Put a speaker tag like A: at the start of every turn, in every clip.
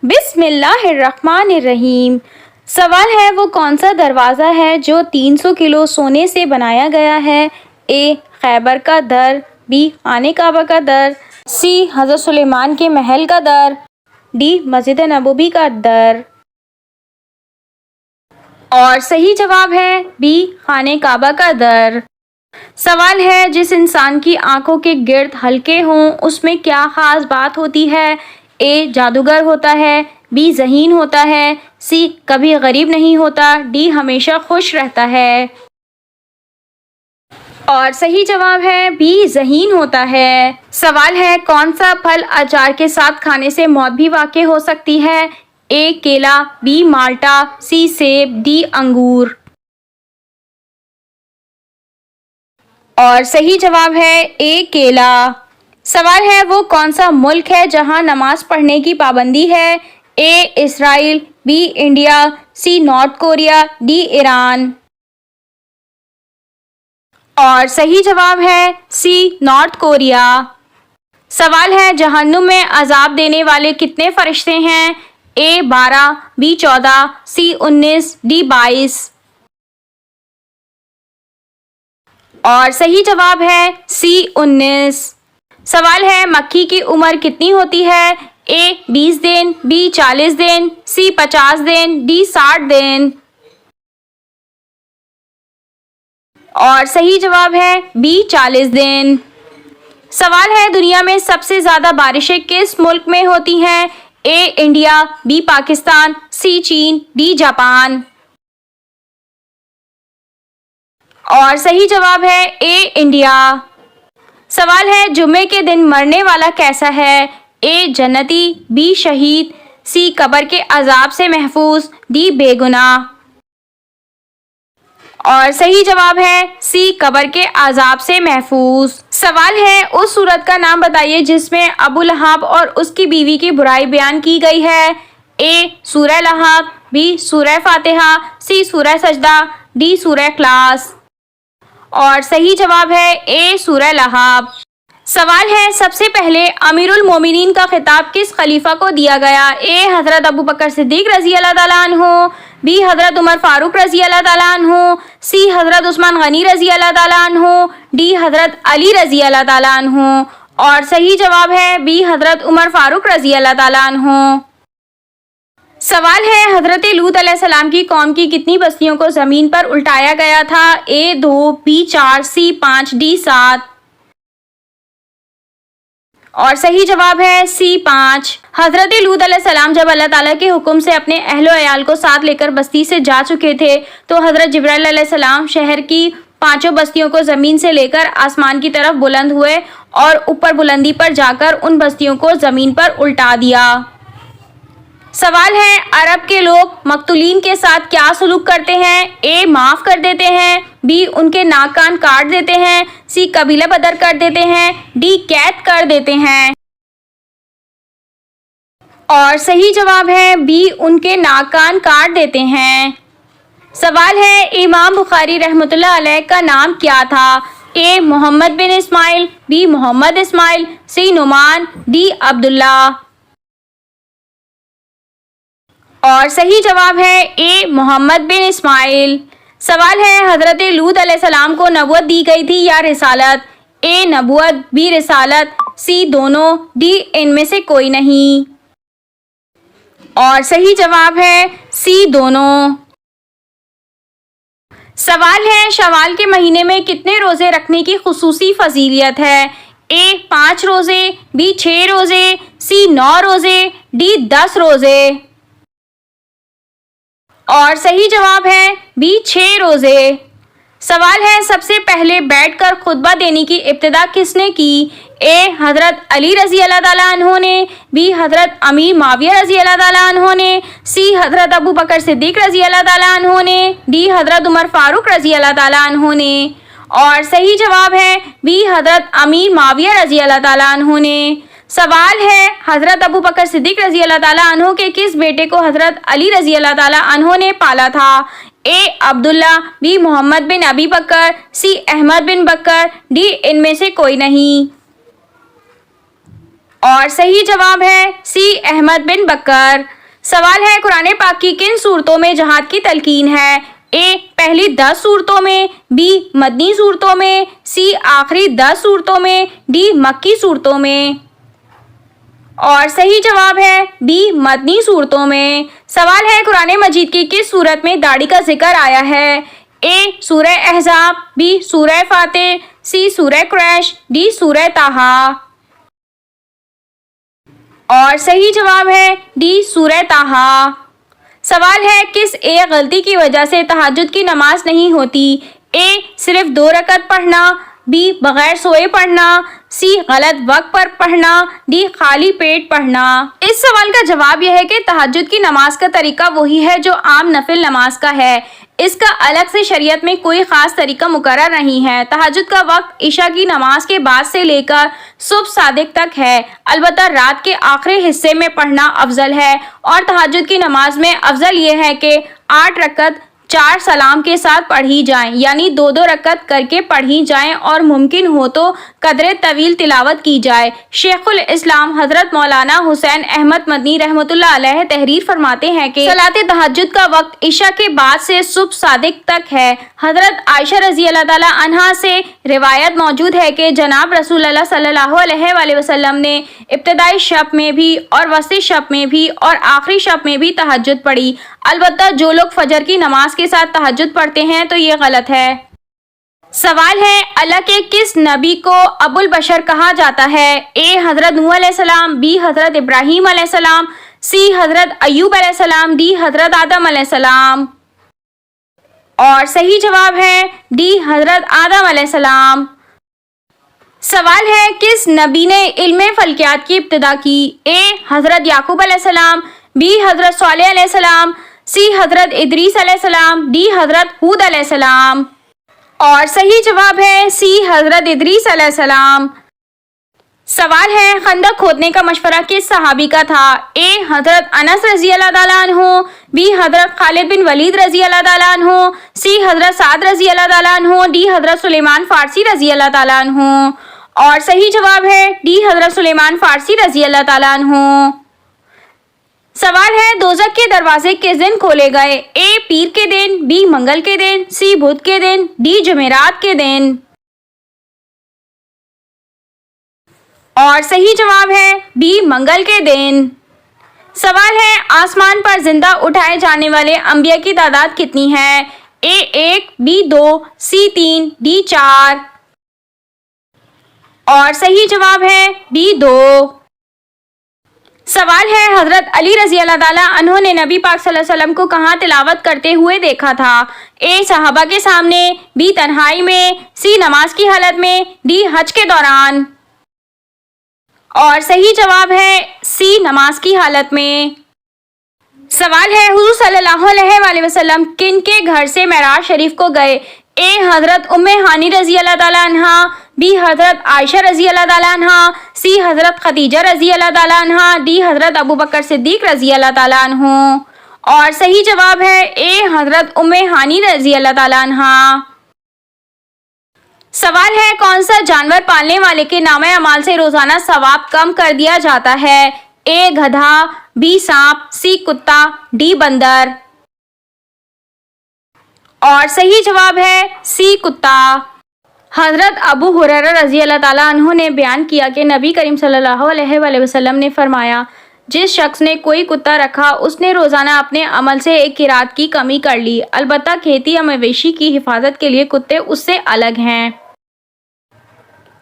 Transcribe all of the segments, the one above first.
A: بسم اللہ الرحمن الرحیم۔ سوال ہے وہ کون سا دروازہ ہے جو 300 کلو سونے سے بنایا گیا ہے؟ اے خیبر کا در، بی خانہ کعبہ کا در، سی حضرت سلیمان کے محل کا در، ڈی مسجد نبوی کا در۔ اور صحیح جواب ہے بی خانہ کعبہ کا در۔ سوال ہے جس انسان کی آنکھوں کے گرد حلقے ہوں اس میں کیا خاص بات ہوتی ہے؟ اے جادوگر ہوتا ہے، بی ذہین ہوتا ہے، سی کبھی غریب نہیں ہوتا، ڈی ہمیشہ خوش رہتا ہے۔ اور صحیح جواب ہے بی ذہین ہوتا ہے۔ سوال ہے کون سا پھل اچار کے ساتھ کھانے سے موت بھی واقع ہو سکتی ہے؟ اے کیلا، بی مالٹا، سی سیب، ڈی انگور۔ اور صحیح جواب ہے اے کیلا۔ سوال ہے وہ کون سا ملک ہے جہاں نماز پڑھنے کی پابندی ہے؟ اے اسرائیل، بی انڈیا، سی نارتھ کوریا، ڈی ایران۔ اور صحیح جواب ہے سی نارتھ کوریا۔ سوال ہے جہنم میں عذاب دینے والے کتنے فرشتے ہیں؟ اے 12، بی 14، سی 19، ڈی 22۔ اور صحیح جواب ہے سی 19۔ سوال ہے مکھی کی عمر کتنی ہوتی ہے؟ اے 20 دن، بی 40 دن، سی 50 دن، ڈی 60 دن۔ اور صحیح جواب ہے بی 40 دن۔ سوال ہے دنیا میں سب سے زیادہ بارشیں کس ملک میں ہوتی ہیں؟ A India, B Pakistan, C چین، ڈی جاپان۔ اور صحیح جواب ہے اے انڈیا۔ سوال ہے جمعے کے دن مرنے والا کیسا ہے؟ اے جنتی، بی شہید، سی قبر کے عذاب سے محفوظ، ڈی بے گناہ۔ اور صحیح جواب ہے سی قبر کے عذاب سے محفوظ۔ سوال ہے اس سورت کا نام بتائیے جس میں ابو لہب اور اس کی بیوی کی برائی بیان کی گئی ہے؟ اے سورہ لہب، بی سورہ فاتحہ، سی سورہ سجدہ، ڈی سورہ اخلاص۔ اور صحیح جواب ہے اے سورہ لہب۔ سوال ہے سب سے پہلے امیر المومنین کا خطاب کس خلیفہ کو دیا گیا؟ اے حضرت ابو بکر صدیق رضی اللہ تعالیٰ عنہ، بی حضرت عمر فاروق رضی اللہ تعالیٰ عنہ، سی حضرت عثمان غنی رضی اللہ تعالیٰ عنہ، ڈی حضرت علی رضی اللہ تعالیٰ عنہ۔ اور صحیح جواب ہے بی حضرت عمر فاروق رضی اللہ تعالیٰ عنہ۔ سوال ہے حضرت لوط علیہ السلام کی قوم کی کتنی بستیوں کو زمین پر الٹایا گیا تھا؟ اے 2، بی 4، سی 5، ڈی 7۔ اور صحیح جواب ہے سی 5۔ حضرت لوط علیہ السلام جب اللہ تعالیٰ کے حکم سے اپنے اہل و عیال کو ساتھ لے کر بستی سے جا چکے تھے تو حضرت جبرائیل علیہ السلام شہر کی 5 بستیوں کو زمین سے لے کر آسمان کی طرف بلند ہوئے اور اوپر بلندی پر جا کر ان بستیوں کو زمین پر الٹا دیا۔ سوال ہے عرب کے لوگ مقتولین کے ساتھ کیا سلوک کرتے ہیں؟ اے معاف کر دیتے ہیں، بی ان کے ناک کان کاٹ دیتے ہیں، سی قبیلہ بدر کر دیتے ہیں، ڈی قید کر دیتے ہیں۔ اور صحیح جواب ہے بی ان کے ناک کان کاٹ دیتے ہیں۔ سوال ہے امام بخاری رحمۃ اللہ علیہ کا نام کیا تھا؟ A Muhammad bin Ismail, B Muhammad Ismail, C Noman, D Abdullah. اور صحیح جواب ہے اے محمد بن اسماعیل۔ سوال ہے حضرت لوط علیہ السلام کو نبوت دی گئی تھی یا رسالت؟ اے نبوت، بی رسالت، سی دونوں، ڈی ان میں سے کوئی نہیں۔ اور صحیح جواب ہے سی دونوں۔ سوال ہے شوال کے مہینے میں کتنے روزے رکھنے کی خصوصی فضیلت ہے؟ اے 5 روزے، بی 6 روزے، سی 9 روزے، ڈی 10 روزے۔ اور صحیح جواب ہے بی 6 روزے۔ سوال ہے سب سے پہلے بیٹھ کر خطبہ دینے کی ابتدا کس نے کی؟ اے حضرت علی رضی اللہ تعالیٰ عنہ نے، بی حضرت امیر معاویہ رضی اللہ تعالیٰ عنہ نے، سی حضرت ابو بکر صدیق رضی اللہ تعالیٰ عنہ نے، ڈی حضرت عمر فاروق رضی اللہ تعالیٰ عنہ نے۔ اور صحیح جواب ہے بی حضرت امیر معاویہ رضی اللہ تعالیٰ عنہ نے۔ سوال ہے حضرت ابو بکر صدیق رضی اللہ تعالیٰ عنہ کے کس بیٹے کو حضرت علی رضی اللہ تعالیٰ عنہ نے پالا تھا؟ اے عبداللہ، بی محمد بن ابی بکر، سی احمد بن بکر، ڈی ان میں سے کوئی نہیں۔ اور صحیح جواب ہے سی احمد بن بکر۔ سوال ہے قرآن پاک کی کن صورتوں میں جہاد کی تلقین ہے؟ اے پہلی 10 صورتوں میں، بی مدنی صورتوں میں، سی آخری 10 صورتوں میں، ڈی مکی صورتوں میں۔ اور صحیح جواب ہے بی مدنی صورتوں میں۔ سوال ہے قرآن مجید کی کس صورت میں داڑھی کا ذکر آیا ہے؟ اے سورہ احزاب، بی سورہ فاتح، سی سورہ قریش، ڈی سورہ طٰہٰ۔ اور صحیح جواب ہے ڈی سورہ طٰہٰ۔ سوال ہے کس ایک غلطی کی وجہ سے تہجد کی نماز نہیں ہوتی؟ اے صرف 2 رکعت پڑھنا، بی بغیر سوئے پڑھنا، سی غلط وقت پر پڑھنا، ڈی خالی پیٹ پڑھنا۔ اس سوال کا جواب یہ ہے کہ تہجد کی نماز کا طریقہ وہی ہے جو عام نفل نماز کا ہے۔ اس کا الگ سے شریعت میں کوئی خاص طریقہ مقرر نہیں ہے۔ تہجد کا وقت عشاء کی نماز کے بعد سے لے کر صبح صادق تک ہے، البتہ رات کے آخری حصے میں پڑھنا افضل ہے، اور تہجد کی نماز میں افضل یہ ہے کہ 8 رکعت 4 سلام کے ساتھ پڑھی جائیں، یعنی 2 رکعت کر کے پڑھی جائیں، اور ممکن ہو تو قدر طویل تلاوت کی جائے۔ شیخ الاسلام حضرت مولانا حسین احمد مدنی رحمۃ اللہ علیہ تحریر فرماتے ہیں کہ صلاۃ تہجد کا وقت عشاء کے بعد سے صبح صادق تک ہے۔ حضرت عائشہ رضی اللہ تعالی عنہا سے روایت موجود ہے کہ جناب رسول اللہ صلی اللہ علیہ وآلہ وسلم نے ابتدائی شب میں بھی اور وسطی شب میں بھی اور آخری شب میں بھی تہجد پڑھی۔ البتہ جو لوگ فجر کی نماز کے ساتھ تہجد پڑھتے ہیں تو یہ غلط ہے۔ سوال ہے اللہ کے کس نبی کو ابو البشر کہا جاتا ہے؟ اے حضرت نوح علیہ السلام، بی حضرت ابراہیم علیہ السلام، سی حضرت ایوب علیہ السلام، ڈی حضرت آدم علیہ السلام۔ اور صحیح جواب ہے ڈی حضرت آدم علیہ السلام۔ سوال ہے کس نبی نے علم فلکیات کی ابتدا کی؟ اے حضرت یعقوب علیہ السلام، بی حضرت صالح علیہ السلام، سی حضرت ادریس علیہ السلام، ڈی حضرت ہود علیہ السلام۔ اور صحیح جواب ہے سی حضرت ادریس علیہ السلام۔ سوال ہے خندق کھودنے کا مشورہ کس صحابی کا تھا؟ اے حضرت انس رضی اللہ تعالیٰ عنہ، بی حضرت خالد بن ولید رضی اللہ تعالیٰ عنہ، سی حضرت سعد رضی اللہ تعالیٰ عنہ، ڈی حضرت سلیمان فارسی رضی اللہ تعالیٰ عنہ۔ اور صحیح جواب ہے ڈی حضرت سلیمان فارسی رضی اللہ تعالیٰ عنہ۔ سوال ہے دوزخ کے دروازے کس دن کھولے گئے؟ اے پیر کے دن، بی منگل کے دن، سی بدھ کے دن، ڈی جمعرات کے دن۔ اور صحیح جواب ہے بی منگل کے دن۔ سوال ہے آسمان پر زندہ اٹھائے جانے والے انبیاء کی تعداد کتنی ہے؟ اے 1، بی 2، سی 3، ڈی 4۔ اور صحیح جواب ہے بی 2۔ سوال ہے حضرت علی رضی اللہ تعالیٰ عنہ نے نبی پاک صلی اللہ علیہ وسلم کو کہاں تلاوت کرتے ہوئے دیکھا تھا؟ اے صحابہ کے سامنے، بی تنہائی میں، سی نماز کی حالت میں، ڈی حج کے دوران۔ اور صحیح جواب ہے سی نماز کی حالت میں۔ سوال ہے حضور صلی اللہ علیہ وآلہ وسلم کن کے گھر سے معراج شریف کو گئے؟ اے حضرت ام ہانی رضی اللہ تعالیٰ عنہ، بی حضرت عائشہ رضی اللہ تعالیٰ عنہ، سی حضرت خدیجہ رضی اللہ تعالیٰ عنہ، ڈی حضرت ابو بکر صدیق رضی اللہ تعالیٰ عنہ۔ اور صحیح جواب ہے اے حضرت ام ہانی رضی اللہ تعالیٰ عنہ۔ سوال ہے کون سا جانور پالنے والے کے نامہ اعمال سے روزانہ ثواب کم کر دیا جاتا ہے؟ اے گدھا، بی سانپ، سی کتا، ڈی بندر۔ اور صحیح جواب ہے سی کتا۔ حضرت ابو ہریرہ رضی اللہ تعالیٰ عنہ نے بیان کیا کہ نبی کریم صلی اللہ علیہ وآلہ وسلم نے فرمایا جس شخص نے کوئی کتا رکھا اس نے روزانہ اپنے عمل سے 1 قرات کی کمی کر لی، البتہ کھیتی یا مویشی کی حفاظت کے لیے کتے اس سے الگ ہیں۔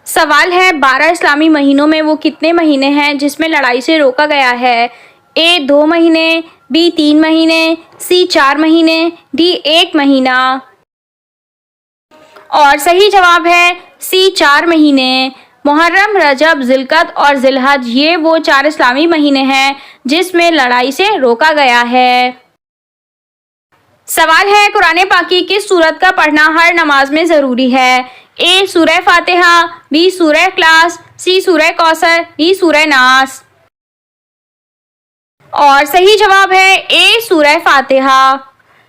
A: سوال ہے 12 اسلامی مہینوں میں وہ کتنے مہینے ہیں جس میں لڑائی سے روکا گیا ہے؟ اے 2 مہینے، بی 3 مہینے، سی 4 مہینے، ڈی 1 مہینہ۔ اور صحیح جواب ہے سی 4 مہینے۔ محرم، رجب، ذوالقعدہ اور ذی الحج یہ وہ 4 اسلامی مہینے ہیں جس میں لڑائی سے روکا گیا ہے۔ سوال ہے قرآن پاک کی کس سورت کا پڑھنا ہر نماز میں ضروری ہے؟ اے سورہ فاتحہ، بی سورہ اخلاص، سی سورہ کوثر، ڈی سورہ ناس۔ اور صحیح جواب ہے اے سورہ فاتحہ۔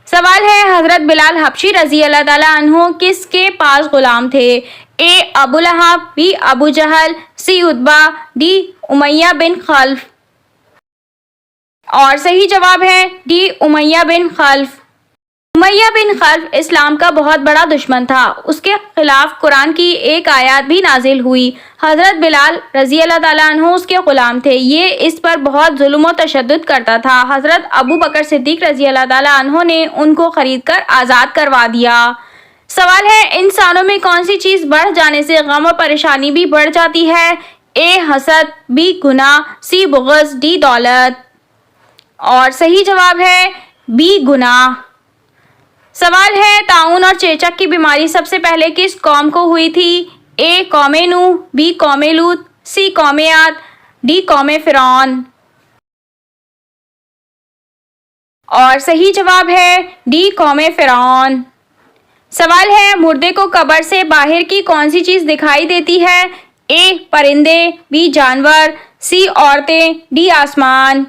A: سوال ہے حضرت بلال حبشی رضی اللہ تعالیٰ عنہ کس کے پاس غلام تھے؟ اے ابو لہب، be above Jahl, C عتبہ، D امیہ بن خلف۔ اور صحیح جواب ہے ڈی امیہ بن خلف۔ امیہ بن خلف اسلام کا بہت بڑا دشمن تھا، اس کے خلاف قرآن کی ایک آیات بھی نازل ہوئی۔ حضرت بلال رضی اللہ تعالیٰ عنہ اس کے غلام تھے، یہ اس پر بہت ظلم و تشدد کرتا تھا۔ حضرت ابو بکر صدیق رضی اللہ تعالیٰ عنہ نے ان کو خرید کر آزاد کروا دیا۔ سوال ہے انسانوں میں کون سی چیز بڑھ جانے سے غم اور پریشانی بھی بڑھ جاتی ہے؟ اے حسد، بی گناہ، سی بغض، ڈی دولت۔ اور صحیح جواب ہے بی گناہ۔ سوال ہے طاعون اور چیچک کی بیماری سب سے پہلے کس قوم کو ہوئی تھی؟ اے قوم نوح، بی قوم لوط، سی قوم عاد، ڈی قوم فرعون۔ اور صحیح جواب ہے ڈی قوم فرعون۔ سوال ہے مردے کو قبر سے باہر کی کون سی چیز دکھائی دیتی ہے؟ اے پرندے، بی جانور، سی عورتیں، ڈی آسمان۔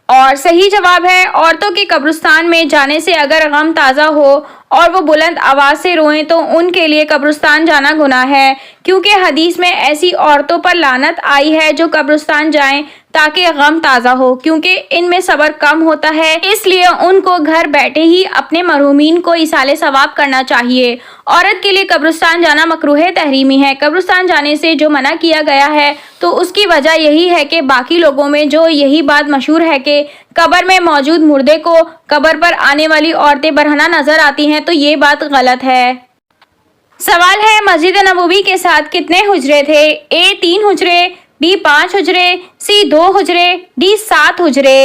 A: اور صحیح جواب ہے عورتوں کے قبرستان میں جانے سے اگر غم تازہ ہو اور وہ بلند آواز سے روئیں تو ان کے لیے قبرستان جانا گناہ ہے، کیونکہ حدیث میں ایسی عورتوں پر لعنت آئی ہے جو قبرستان جائیں تاکہ غم تازہ ہو، کیونکہ ان میں صبر کم ہوتا ہے، اس لیے ان کو گھر بیٹھے ہی اپنے مرحومین کو ایصال ثواب کرنا چاہیے۔ عورت کے لیے قبرستان جانا مکروہ تحریمی ہے۔ قبرستان جانے سے جو منع کیا گیا ہے تو اس کی وجہ یہی ہے کہ باقی لوگوں میں جو یہی بات مشہور ہے کہ قبر میں موجود مردے کو قبر پر آنے والی عورتیں برہنہ نظر آتی ہیں، تو یہ بات غلط ہے۔ سوال ہے مسجد نبوی کے ساتھ کتنے حجرے تھے؟ اے 3 حجرے، بی 5 حجرے، سی 2 حجرے، ڈی 7 حجرے۔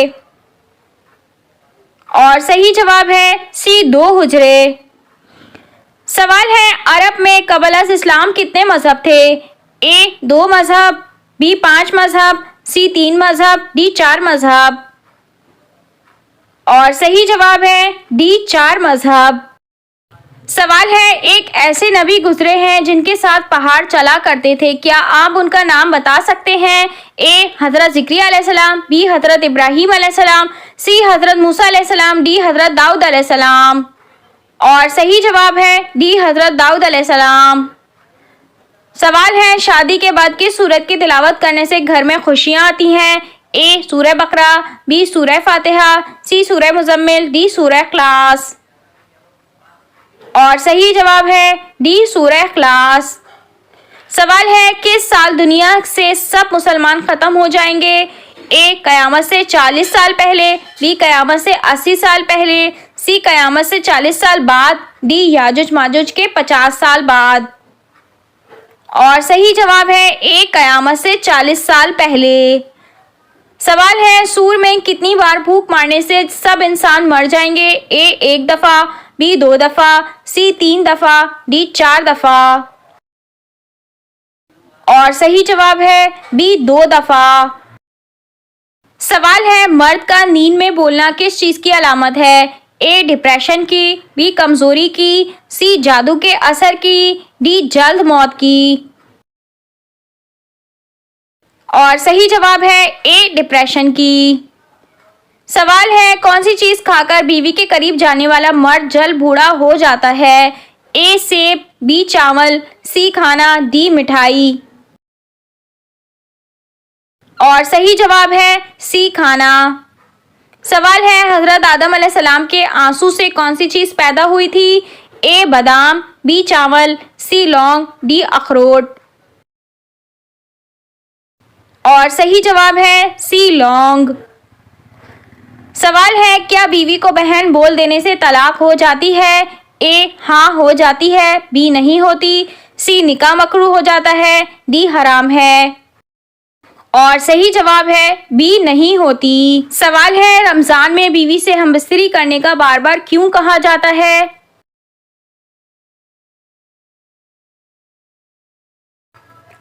A: اور صحیح جواب ہے سی 2 حجرے۔ سوال ہے عرب میں قبل از اسلام کتنے مذہب تھے؟ اے 2 مذہب، بی 5 مذہب، سی 3 مذہب، ڈی 4 مذہب۔ اور صحیح جواب ہے ڈی 4 مذہب۔ سوال ہے ایک ایسے نبی گزرے ہیں جن کے ساتھ پہاڑ چلا کرتے تھے، کیا آپ ان کا نام بتا سکتے ہیں؟ اے حضرت زکریا علیہ السلام، بی حضرت ابراہیم علیہ السلام، سی حضرت موسیٰ علیہ السلام، ڈی حضرت داؤد علیہ السلام۔ اور صحیح جواب ہے ڈی حضرت داؤد علیہ السلام۔ سوال ہے شادی کے بعد کس سورت کی تلاوت کرنے سے گھر میں خوشیاں آتی ہیں؟ اے سورہ بقرہ، بی سورہ فاتحہ، سی سورہ مزمل، ڈی سورہ اخلاص۔ اور صحیح جواب ہے ڈی سورہ اخلاص۔ سوال ہے کس سال دنیا سے سب مسلمان ختم ہو جائیں گے؟ اے قیامت سے 40 سال پہلے، بی قیامت سے 80 سال پہلے، سی قیامت سے 40 سال بعد، ڈی یاجوج ماجوج کے 50 سال بعد۔ اور صحیح جواب ہے اے قیامت سے 40 سال پہلے۔ سوال ہے سور میں کتنی بار پھونک مارنے سے سب انسان مر جائیں گے؟ اے 1 دفعہ، بی 2 دفعہ، سی 3 دفعہ، ڈی 4 دفعہ۔ اور صحیح جواب ہے بی 2 دفعہ۔ سوال ہے مرد کا نیند میں بولنا کس چیز کی علامت ہے؟ اے ڈپریشن کی، بی کمزوری کی، سی جادو کے اثر کی، ڈی جلد موت کی۔ اور صحیح جواب ہے اے ڈپریشن کی۔ سوال ہے کون سی چیز کھا کر بیوی کے قریب جانے والا مرد جلد بوڑھا ہو جاتا ہے؟ اے سیب، بی چاول، سی کھانا، ڈی مٹھائی۔ اور صحیح جواب ہے سی کھانا۔ سوال ہے حضرت آدم علیہ السلام کے آنسو سے کون سی چیز پیدا ہوئی تھی؟ اے بادام، بی چاول، سی لونگ، ڈی اخروٹ۔ اور صحیح جواب ہے سی لونگ۔ سوال ہے کیا بیوی کو بہن بول دینے سے طلاق ہو جاتی ہے؟ اے ہاں ہو جاتی ہے، بی نہیں ہوتی، سی نکاح مکروہ ہو جاتا ہے، ڈی حرام ہے۔ اور صحیح جواب ہے بی نہیں ہوتی۔ سوال ہے رمضان میں بیوی سے ہم بستری کرنے کا بار بار کیوں کہا جاتا ہے؟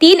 A: 3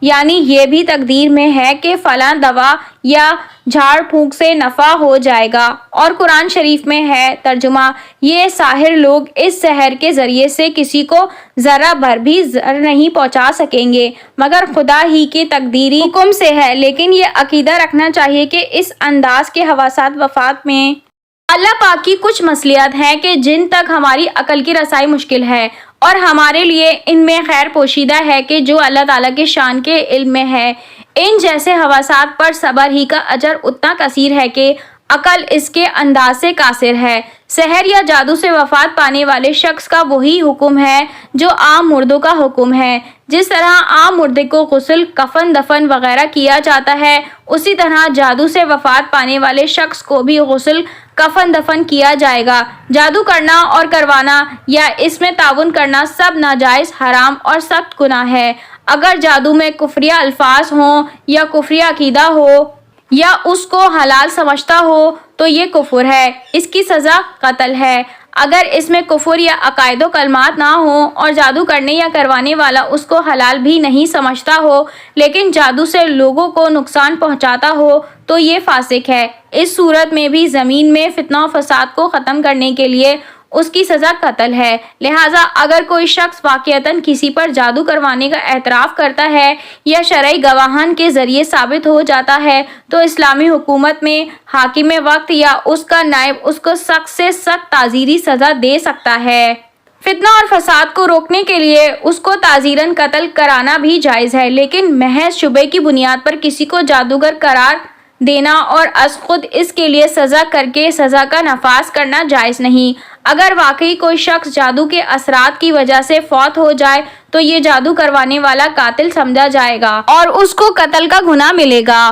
A: یعنی یہ بھی تقدیر میں ہے کہ فلاں دوا یا جھاڑ پھونک سے نفع ہو جائے گا۔ اور قرآن شریف میں ہے ترجمہ، یہ ساحر لوگ اس سحر کے ذریعے سے کسی کو ذرہ بھر بھی ضرر نہیں پہنچا سکیں گے مگر خدا ہی کے تقدیری حکم سے ہے۔ لیکن یہ عقیدہ رکھنا چاہیے کہ اس انداز کے حواسات وفات میں اللہ پاک کی کچھ مصلحت ہیں کہ جن تک ہماری عقل کی رسائی مشکل ہے، اور ہمارے لیے ان میں خیر پوشیدہ ہے کہ جو اللہ تعالیٰ کے شان کے علم میں ہے۔ ان جیسے حواسات پر صبر ہی کا اجر اتنا کثیر ہے کہ عقل اس کے انداز سے قاصر ہے۔ سحر یا جادو سے وفات پانے والے شخص کا وہی حکم ہے جو عام مردوں کا حکم ہے۔ جس طرح عام مردے کو غسل، کفن دفن وغیرہ کیا جاتا ہے، اسی طرح جادو سے وفات پانے والے شخص کو بھی غسل، کفن دفن کیا جائے گا۔ جادو کرنا اور کروانا یا اس میں تعاون کرنا سب ناجائز، حرام اور سخت گناہ ہے۔ اگر جادو میں کفریہ الفاظ ہوں یا کفریہ عقیدہ ہو یا اس کو حلال سمجھتا ہو تو یہ کفر ہے، اس کی سزا قتل ہے۔ اگر اس میں کفر یا عقائد و کلمات نہ ہوں اور جادو کرنے یا کروانے والا اس کو حلال بھی نہیں سمجھتا ہو لیکن جادو سے لوگوں کو نقصان پہنچاتا ہو تو یہ فاسق ہے۔ اس صورت میں بھی زمین میں فتنہ و فساد کو ختم کرنے کے لیے اس کی سزا قتل ہے۔ لہٰذا اگر کوئی شخص واقعتاً کسی پر جادو کروانے کا اعتراف کرتا ہے یا شرعی گواہان کے ذریعے ثابت ہو جاتا ہے تو اسلامی حکومت میں حاکم وقت یا اس کا نائب اس کو سخت سے سخت تعزیری سزا دے سکتا ہے۔ فتنہ اور فساد کو روکنے کے لیے اس کو تعزیراً قتل کرانا بھی جائز ہے، لیکن محض شبے کی بنیاد پر کسی کو جادوگر قرار دینا اور از خود اس کے لیے سزا کر کے سزا کا نفاذ کرنا جائز نہیں۔ اگر واقعی کوئی شخص جادو کے اثرات کی وجہ سے فوت ہو جائے تو یہ جادو کروانے والا قاتل سمجھا جائے گا اور اس کو قتل کا گناہ ملے گا۔